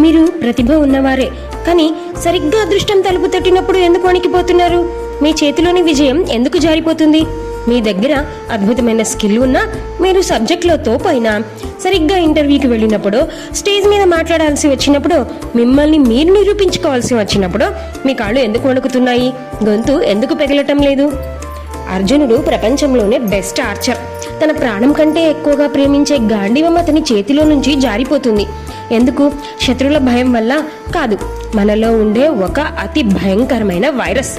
మీరు ప్రతిభ ఉన్నవారే, కానీ సరిగ్గా అదృష్టం తలుపు తట్టినప్పుడు ఎందుకు వణికిపోతున్నారు? మీ చేతిలోని విజయం ఎందుకు జారిపోతుంది? మీ దగ్గర అద్భుతమైన స్కిల్ ఉన్నా, మీరు సబ్జెక్ట్లో తోపైనా, సరిగ్గా ఇంటర్వ్యూకి వెళ్ళినప్పుడు, స్టేజ్ మీద మాట్లాడాల్సి వచ్చినప్పుడు, మిమ్మల్ని మీరు నిరూపించుకోవాల్సి వచ్చినప్పుడు మీ కాళ్ళు ఎందుకు వణుకుతున్నాయి? గొంతు ఎందుకు పెగలటం లేదు? అర్జునుడు ప్రపంచంలోనే బెస్ట్ ఆర్చర్. తన ప్రాణం కంటే ఎక్కువగా ప్రేమించే గాంధీవం అతని చేతిలో నుంచి జారిపోతుంది. ఎందుకు? శత్రువుల భయం వల్ల కాదు, మనలో ఉండే ఒక అతి భయంకరమైన వైరస్.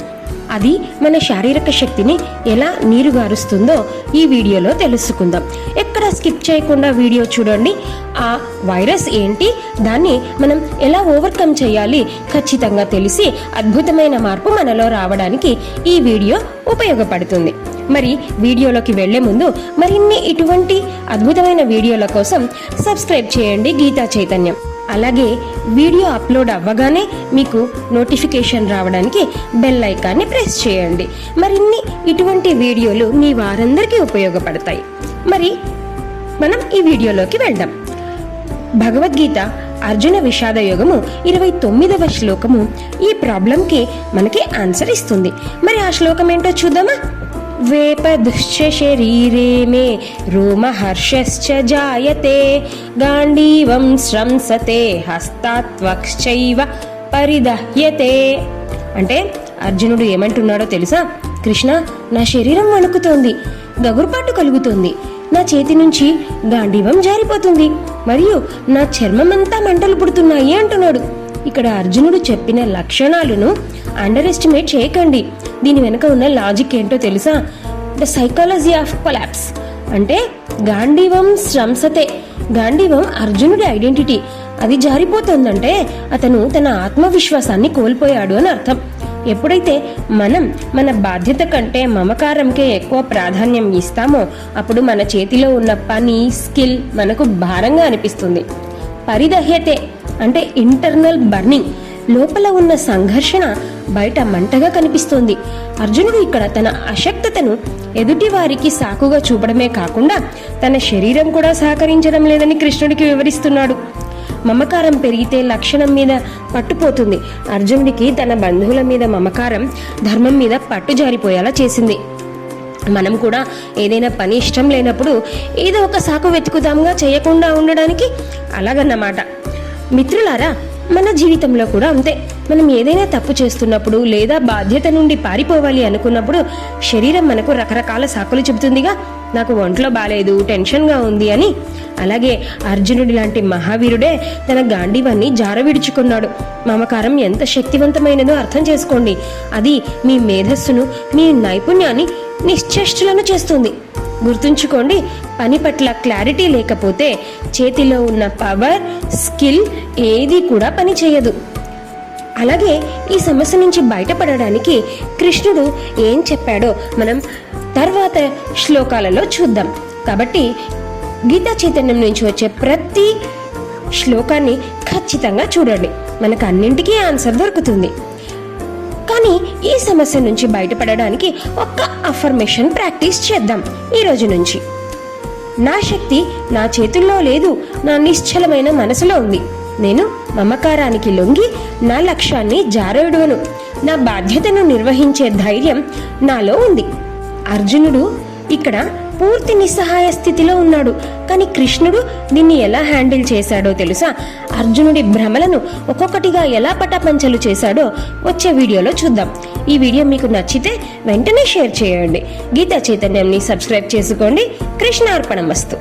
అది మన శారీరక శక్తిని ఎలా నీరుగారుస్తుందో ఈ వీడియోలో తెలుసుకుందాం. ఎక్కడ స్కిప్ చేయకుండా వీడియో చూడండి. ఆ వైరస్ ఏంటి, దాన్ని మనం ఎలా ఓవర్కమ్ చేయాలి ఖచ్చితంగా తెలిసి అద్భుతమైన మార్పు మనలో రావడానికి ఈ వీడియో ఉపయోగపడుతుంది. మరి వీడియోలోకి వెళ్లే ముందు మరిన్ని ఇటువంటి అద్భుతమైన వీడియోల కోసం సబ్స్క్రైబ్ చేయండి గీతా చైతన్యం. అలాగే వీడియో అప్లోడ్ అవ్వగానే మీకు నోటిఫికేషన్ రావడానికి బెల్ ఐకాన్ని ప్రెస్ చేయండి. మరిన్ని ఇటువంటి వీడియోలు మీ వారందరికీ ఉపయోగపడతాయి. మరి మనం ఈ వీడియోలోకి వెళ్దాం. భగవద్గీత అర్జున విషాద యోగము 29వ శ్లోకము ఈ ప్రాబ్లంకి మనకి ఆన్సర్ ఇస్తుంది. మరి ఆ శ్లోకం ఏంటో చూద్దామా? వేపదుశ్చ శరీరే మే రోమహర్షశ్చ జాయతే గాంధీవం శ్రంసతే హస్తాత్వక్షైవ పరిదహ్యతే. అంటే అర్జునుడు ఏమంటున్నాడో తెలుసా? కృష్ణ, నా శరీరం వణుకుతోంది, గగుర్పాటు కలుగుతోంది, నా చేతి నుంచి గాంధీవం జారిపోతుంది, మరియు నా చర్మమంతా మంటలు పుడుతున్నాయి అంటున్నాడు. ఇక్కడ అర్జునుడు చెప్పిన లక్షణాలను అండర్ ఎస్టిమేట్ చేయకండి. దీని వెనుక ఉన్న లాజిక్ ఏంటో తెలుసా? The psychology of collapse. అంటే గాంధీవం శ్రంసతే, గాంధీవం అర్జునుడి ఐడెంటిటీ, అది జారిపోతుందంటే అతను తన ఆత్మవిశ్వాసాన్ని కోల్పోయాడు అని అర్థం. ఎప్పుడైతే మనం మన బాధ్యత కంటే మమకారంకే ఎక్కువ ప్రాధాన్యం ఇస్తామో అప్పుడు మన చేతిలో ఉన్న పని, స్కిల్ మనకు భారంగా అనిపిస్తుంది. పరిదహ్యతే అంటే ఇంటర్నల్ బర్నింగ్, లోపల ఉన్న సంఘర్షణ బయట మంటగా కనిపిస్తోంది. అర్జునుడు ఇక్కడ తన అశక్తతను ఎదుటి వారికి సాకుగా చూపడమే కాకుండా తన శరీరం కూడా సహకరించడం లేదని కృష్ణుడికి వివరిస్తున్నాడు. మమకారం పెరిగితే లక్షణం మీద పట్టుపోతుంది. అర్జునుడికి తన బంధువుల మీద మమకారం ధర్మం మీద పట్టు జారిపోయేలా చేసింది. మనం కూడా ఏదైనా పని ఇష్టం లేనప్పుడు ఏదో ఒక సాకు వెతుకుదాంగా చేయకుండా ఉండడానికి, అలాగన్నమాట. మిత్రులారా, మన జీవితంలో కూడా అంతే. మనం ఏదైనా తప్పు చేస్తున్నప్పుడు లేదా బాధ్యత నుండి పారిపోవాలి అనుకున్నప్పుడు శరీరం మనకు రకరకాల సాకులు చెబుతుందిగా. నాకు ఒంట్లో బాలేదు, టెన్షన్గా ఉంది అని. అలాగే అర్జునుడి లాంటి మహావీరుడే తన గాంధీవాన్ని జారవిడుచుకున్నాడు. మమకారం ఎంత శక్తివంతమైనదో అర్థం చేసుకోండి. అది మీ మేధస్సును, మీ నైపుణ్యాన్ని నిశ్చేష్టులను చేస్తుంది. గుర్తుంచుకోండి, పని పట్ల క్లారిటీ లేకపోతే చేతిలో ఉన్న పవర్, స్కిల్ ఏది కూడా పని చేయదు. అలాగే ఈ సమస్య నుంచి బయటపడడానికి కృష్ణుడు ఏం చెప్పాడో మనం తర్వాత శ్లోకాలలో చూద్దాం. కాబట్టి గీతా చైతన్యం నుంచి వచ్చే ప్రతి శ్లోకాన్ని ఖచ్చితంగా చూడండి, మనకు అన్నింటికీ ఆన్సర్ దొరుకుతుంది. కానీ ఈ సమస్య నుంచి బయటపడడానికి ఒక్క అఫర్మేషన్ ప్రాక్టీస్ చేద్దాం ఈ రోజు నుంచి. నా శక్తి నా చేతుల్లో లేదు, నా నిశ్చలమైన మనసులో ఉంది. నేను మమకారానికి లొంగి నా లక్ష్యాన్ని జారవిడవను. నా బాధ్యతను నిర్వహించే ధైర్యం నాలో ఉంది. అర్జునుడు ఇక్కడ పూర్తి నిస్సహాయ స్థితిలో ఉన్నాడు. కానీ కృష్ణుడు దీన్ని ఎలా హ్యాండిల్ చేశాడో తెలుసా? అర్జునుడి భ్రమలను ఒక్కొక్కటిగా ఎలా పటాపంచలు చేశాడో వచ్చే వీడియోలో చూద్దాం. ఈ వీడియో మీకు నచ్చితే వెంటనే షేర్ చేయండి. గీతా చైతన్యంని సబ్స్క్రైబ్ చేసుకోండి. కృష్ణార్పణమస్తు.